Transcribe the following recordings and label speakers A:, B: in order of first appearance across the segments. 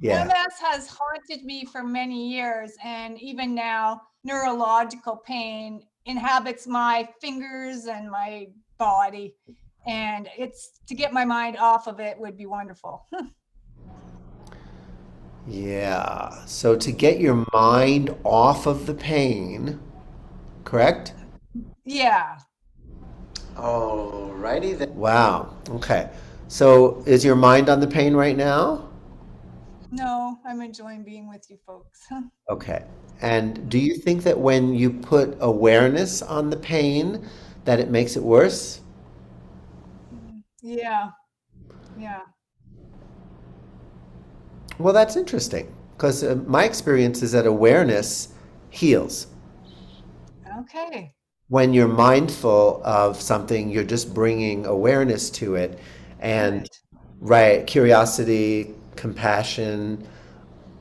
A: Yeah.
B: MS has haunted me for many years, and even now, neurological pain inhabits my fingers and my body. And it's to get my mind off of it would be wonderful.
A: Yeah. So to get your mind off of the pain, correct?
B: Yeah.
A: Alrighty then. Wow. Okay. So is your mind on the pain right now?
B: No, I'm enjoying being with you folks.
A: Okay. And do you think that when you put awareness on the pain, that it makes it worse?
B: Yeah. Yeah.
A: Well, that's interesting because my experience is that awareness heals.
B: Okay.
A: When you're mindful of something, you're just bringing awareness to it. And
B: Right.
A: right, curiosity, compassion,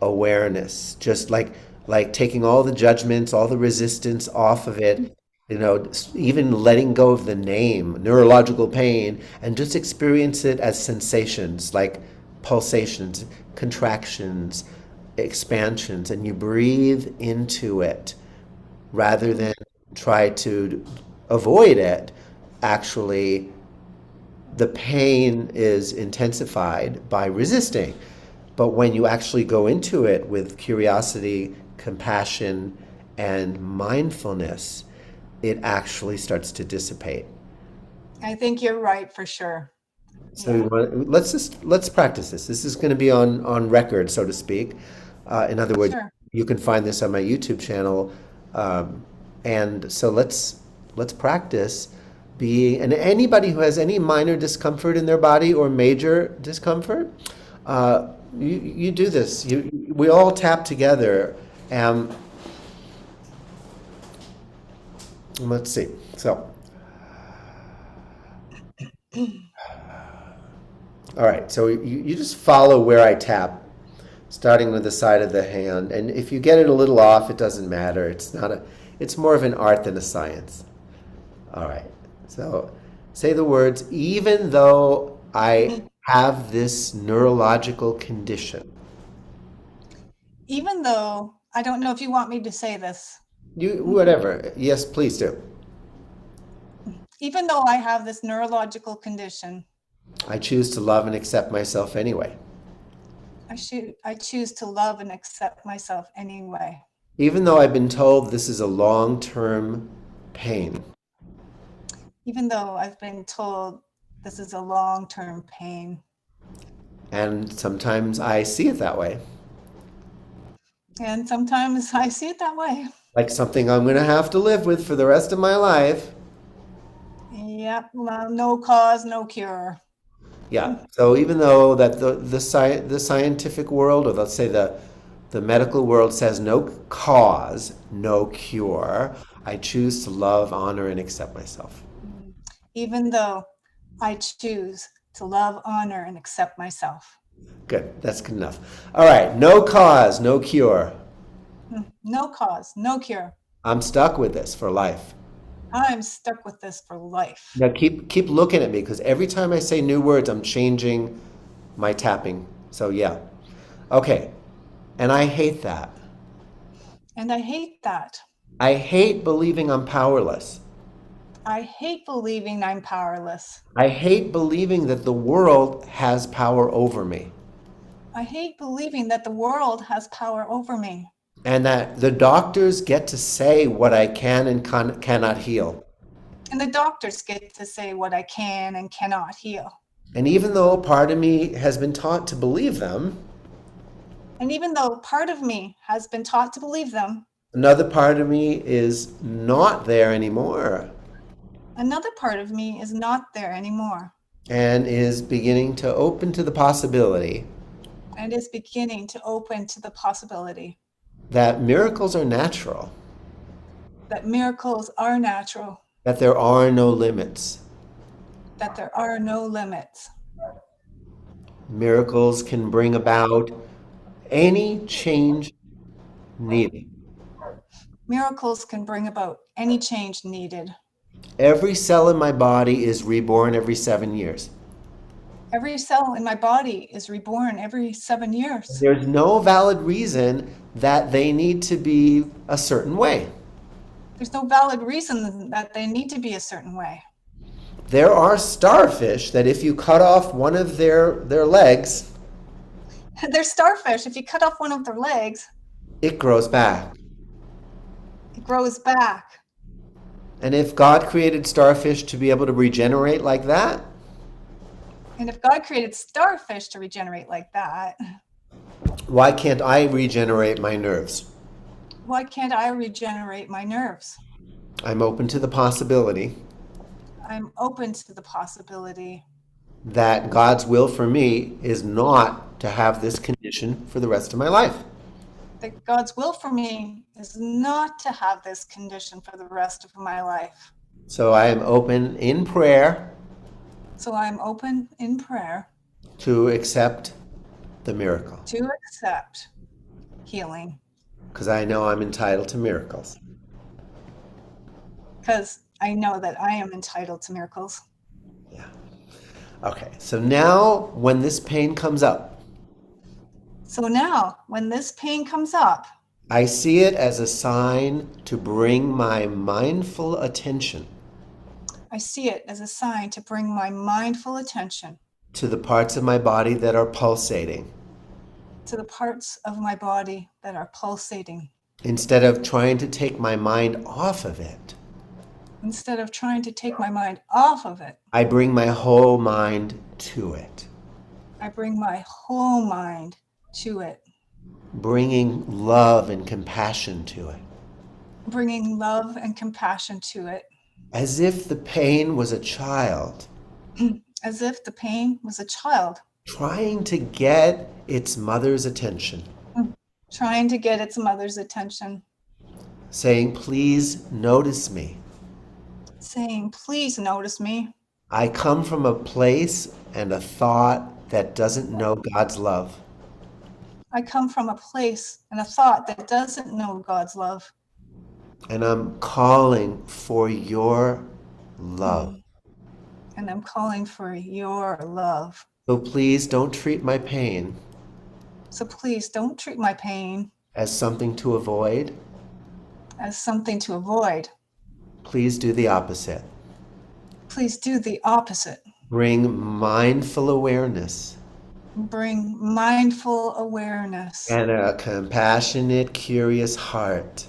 A: awareness, just like taking all the judgments, all the resistance off of it, even letting go of the name, neurological pain, and just experience it as sensations, like pulsations, contractions, expansions, and you breathe into it rather than try to avoid it. Actually, the pain is intensified by resisting. But when you actually go into it with curiosity, compassion, and mindfulness, it actually starts to dissipate.
B: I think you're right for sure.
A: So
B: Yeah.
A: let's practice this. This is going to be on record, so to speak. In other words,
B: Sure.
A: you can find this on my YouTube channel, um, and so let's practice being. And anybody who has any minor discomfort in their body or major discomfort, you do this. We all tap together, and let's see. So, all right. So you just follow where I tap, starting with the side of the hand. And if you get it a little off, it doesn't matter. It's more of an art than a science. All right. So say the words, even though I have this neurological condition.
B: Even though I don't know if you want me to say this,
A: Whatever. Yes, please do.
B: even though I have this neurological condition,
A: I choose to love and accept myself anyway.
B: I choose to love and accept myself anyway.
A: Even though I've been told this is a long-term pain.
B: Even though I've been told this is a long-term pain.
A: And sometimes I see it that way.
B: And sometimes I see it that way.
A: Like something I'm going to have to live with for the rest of my life.
B: Yep. Well, no cause, no cure.
A: Yeah. So even though that the scientific world, or let's say the medical world says no cause, no cure, I choose to love, honor, and accept myself.
B: Even though I choose to love, honor, and accept myself.
A: Good. That's good enough. All right. No cause, no cure.
B: No cause, no cure.
A: I'm stuck with this for life.
B: I'm stuck with this for life.
A: Now keep looking at me because every time I say new words, I'm changing my tapping. So yeah. Okay. And I hate that.
B: And I hate that.
A: I hate believing I'm powerless.
B: I hate believing I'm powerless.
A: I hate believing that the world has power over me
B: I hate believing that the world has power over me.
A: and that the doctors get to say what I can and cannot heal.
B: And the doctors get to say what I can and cannot heal.
A: And even though part of me has been taught to believe them,
B: And even though part of me has been taught to believe them,
A: another part of me is not there anymore
B: another part of me is not there anymore
A: and is beginning to open to the possibility
B: and is beginning to open to the possibility
A: that miracles are natural,
B: that miracles are natural,
A: that there are no limits.
B: that there are no limits.
A: Miracles can bring about any change needed.
B: Miracles can bring about any change needed.
A: Every cell in my body is reborn every 7 years.
B: Every cell in my body is reborn every 7 years.
A: There's no valid reason that they need to be a certain way.
B: There's no valid reason that they need to be a certain way.
A: There are starfish that if you cut off one of their legs,
B: They're starfish. If you cut off one of their legs,
A: it grows back.
B: it grows back.
A: And if God created starfish to be able to regenerate like that,
B: And if God created starfish to regenerate like that,
A: why can't I regenerate my nerves?
B: why can't I regenerate my nerves?
A: I'm open to the possibility
B: I'm open to the possibility
A: that God's will for me is not to have this condition for the rest of my life.
B: that God's will for me is not to have this condition for the rest of my life.
A: So I am open in prayer
B: So I'm open in prayer
A: to accept the miracle
B: to accept healing,
A: because I know I'm entitled to miracles.
B: because I know that I am entitled to miracles.
A: Yeah. Okay, so now when this pain comes up,
B: So now, when this pain comes up,
A: I see it as a sign to bring my mindful attention
B: I see it as a sign to bring my mindful attention
A: to the parts of my body that are pulsating
B: to the parts of my body that are pulsating.
A: instead of trying to take my mind off of it.
B: Instead of trying to take my mind off of it,
A: I bring my whole mind to it,
B: I bring my whole mind to it,
A: bringing love and compassion to it,
B: bringing love and compassion to it,
A: as if the pain was a child
B: as if the pain was a child
A: trying to get its mother's attention,
B: trying to get its mother's attention,
A: saying, "Please notice me.
B: saying, "Please notice me.
A: I come from a place and a thought that doesn't know God's love.
B: I come from a place and a thought that doesn't know God's love,
A: And I'm calling for your love.
B: and I'm calling for your love.
A: So please don't treat my pain
B: So please don't treat my pain
A: as something to avoid.
B: as something to avoid.
A: Please do the opposite.
B: Please do the opposite.
A: Bring mindful awareness
B: Bring mindful awareness
A: and a compassionate, curious heart.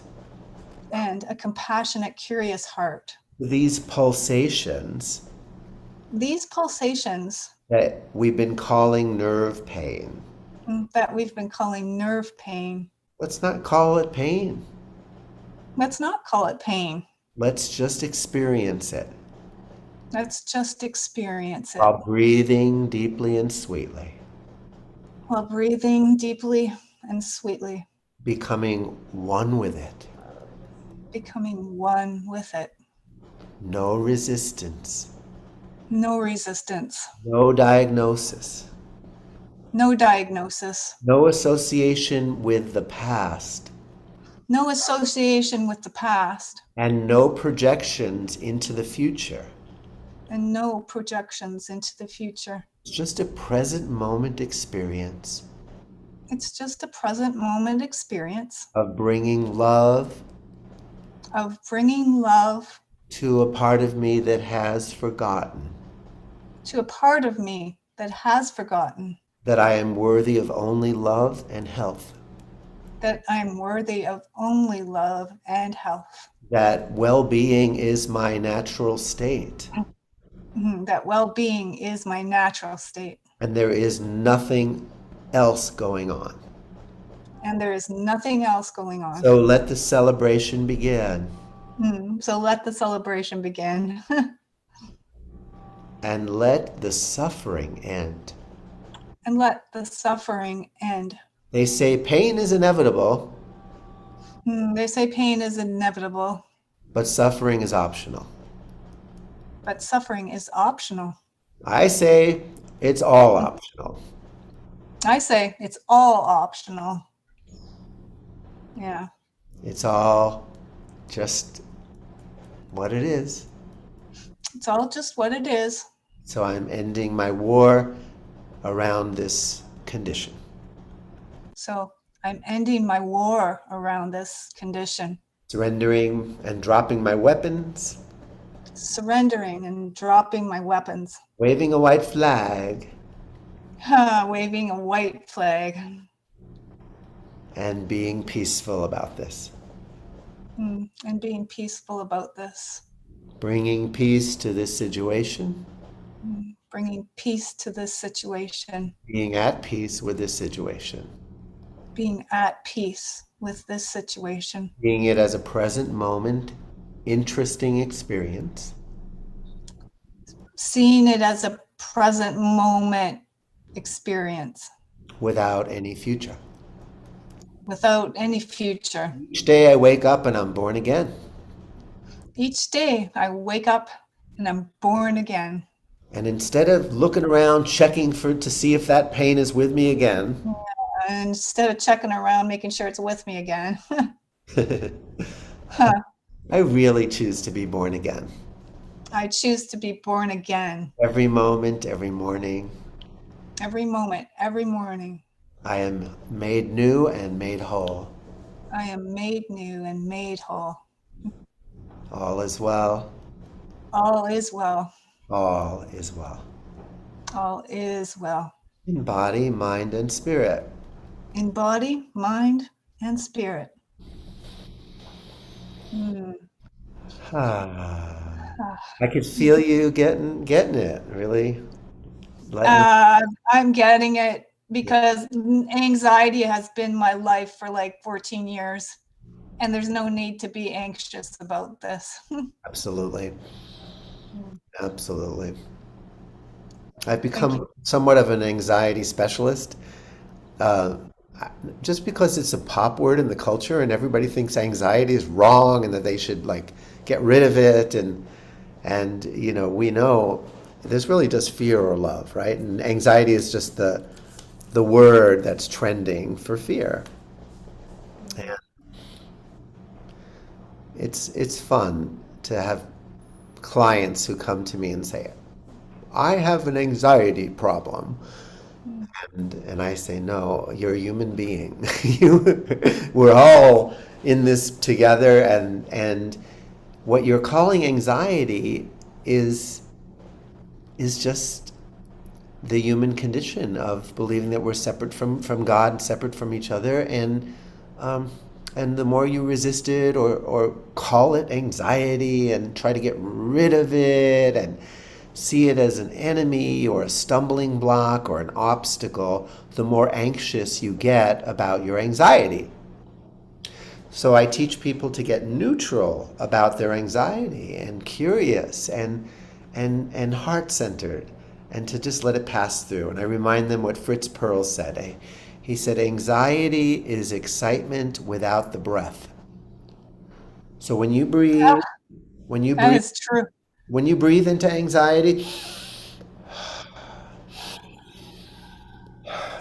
B: and a compassionate, curious heart."
A: These pulsations
B: These pulsations
A: that we've been calling nerve pain.
B: that we've been calling nerve pain,
A: Let's not call it pain.
B: let's not call it pain.
A: Let's just experience it
B: Let's just experience it
A: while breathing deeply and sweetly,
B: while breathing deeply and sweetly,
A: becoming one with it.
B: becoming one with it.
A: No resistance,
B: No resistance,
A: no diagnosis,
B: no diagnosis,
A: no association with the past,
B: no association with the past,
A: and no projections into the future.
B: and no projections into the future.
A: It's just a present moment experience
B: It's just a present moment experience
A: of bringing love
B: of bringing love
A: to a part of me that has forgotten
B: to a part of me that has forgotten
A: that I am worthy of only love and health,
B: that I'm worthy of only love and health,
A: that well-being is my natural state,
B: that well-being is my natural state,
A: and there is nothing else going on.
B: and there is nothing else going on.
A: So let the celebration begin,
B: So let the celebration begin.
A: and let the suffering end.
B: And let the suffering end.
A: They say pain is inevitable,
B: They say pain is inevitable,
A: but suffering is optional.
B: but suffering is optional.
A: I say it's all optional.
B: I say it's all optional. Yeah,
A: It's all just what it is.
B: it's all just what it is.
A: So I'm ending my war around this condition.
B: So I'm ending my war around this condition,
A: Surrendering and dropping my weapons,
B: surrendering and dropping my weapons,
A: waving a white flag,
B: waving a white flag,
A: and being peaceful about this.
B: and being peaceful about this,
A: Bringing peace to this situation,
B: bringing peace to this situation,
A: being at peace with this situation,
B: being at peace with this situation,
A: being it as a present moment, interesting experience,
B: seeing it as a present moment experience
A: without any future.
B: without any future.
A: Each day I wake up and I'm born again.
B: Each day I wake up and I'm born again.
A: And instead of looking around checking to see if that pain is with me again,
B: And instead of checking around, making sure it's with me again,
A: I really choose to be born again.
B: I choose to be born again.
A: Every moment, every morning,
B: Every moment, every morning,
A: I am made new and made whole.
B: I am made new and made whole.
A: All is well.
B: All is well.
A: All is well.
B: All is well.
A: In body, mind, and spirit.
B: In body, mind, and spirit.
A: I could feel you getting it, really. Letting
B: I'm getting it because anxiety has been my life for like 14 years. And there's no need to be anxious about this.
A: Absolutely. Absolutely. I've
B: Thank
A: become
B: you.
A: somewhat of an anxiety specialist. Uh, just because it's a pop word in the culture and everybody thinks anxiety is wrong and that they should like get rid of it, and we know there's really just fear or love, right? And anxiety is just the word that's trending for fear. And it's fun to have clients who come to me and say, I have an anxiety problem. And I say, no, you're a human being. We're all in this together, and what you're calling anxiety is just the human condition of believing that we're separate from God, separate from each other, um, and the more you resist it or call it anxiety and try to get rid of it and see it as an enemy or a stumbling block or an obstacle, the more anxious you get about your anxiety. So I teach people to get neutral about their anxiety and curious and heart-centered, and to just let it pass through. And I remind them what Fritz Perls said. He said, anxiety is excitement without the breath. So when you
B: Yeah,
A: breathe, when you
B: that
A: breathe,
B: is true.
A: when you breathe into anxiety,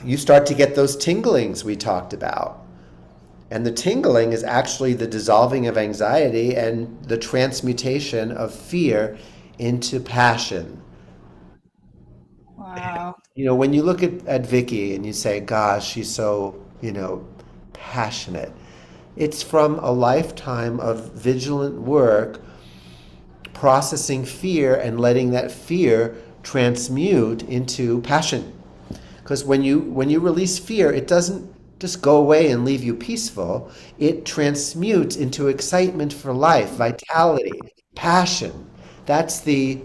A: you start to get those tinglings we talked about. And the tingling is actually the dissolving of anxiety and the transmutation of fear into passion.
B: Wow.
A: When you look at Vicky and you say, gosh, she's so, passionate, it's from a lifetime of vigilant work processing fear and letting that fear transmute into passion. Because when you release fear, it doesn't just go away and leave you peaceful. It transmutes into excitement for life, vitality, passion. That's the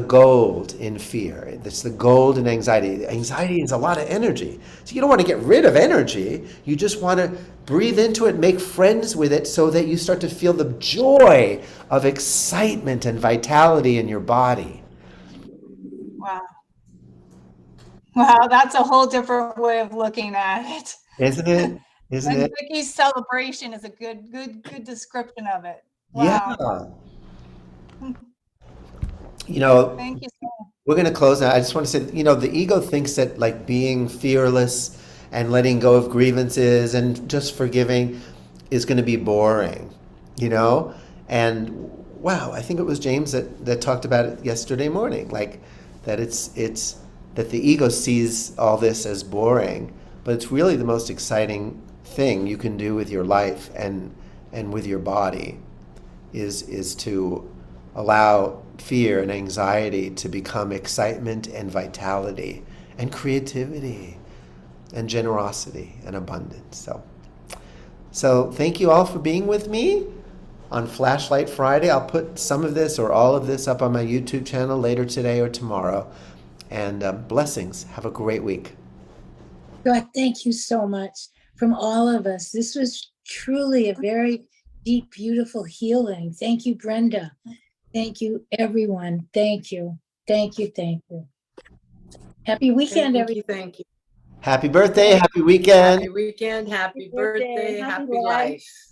A: gold in fear. It's the gold in anxiety. Anxiety is a lot of energy. So you don't want to get rid of energy. You just want to breathe into it, make friends with it so that you start to feel the joy of excitement and vitality in your body.
B: Wow. Wow, that's a whole different way of looking at it.
A: Isn't it? Isn't
B: And
A: it?
B: Vicky's celebration is a good description of it.
A: Yeah.
B: Wow.
A: You know,
B: Thank you so
A: we're going to close now. I just want to say, the ego thinks that like being fearless and letting go of grievances and just forgiving is going to be boring, you know? And wow, I think it was James that talked about it yesterday morning, like that it's that the ego sees all this as boring, but it's really the most exciting thing you can do with your life and with your body is to allow fear and anxiety to become excitement and vitality and creativity and generosity and abundance. So thank you all for being with me on Flashlight Friday. I'll put some of this or all of this up on my YouTube channel later today or tomorrow. And blessings. Have a great week.
C: God, thank you so much from all of us. This was truly a very deep, beautiful healing. Thank you, Brenda. Thank you, everyone. Thank you. Thank you. Thank you. Happy weekend, everyone.
D: Thank you.
A: Happy birthday. Happy weekend.
D: Happy weekend. Happy
C: birthday,
D: birthday.
C: happy
D: Happy
C: life.
D: life.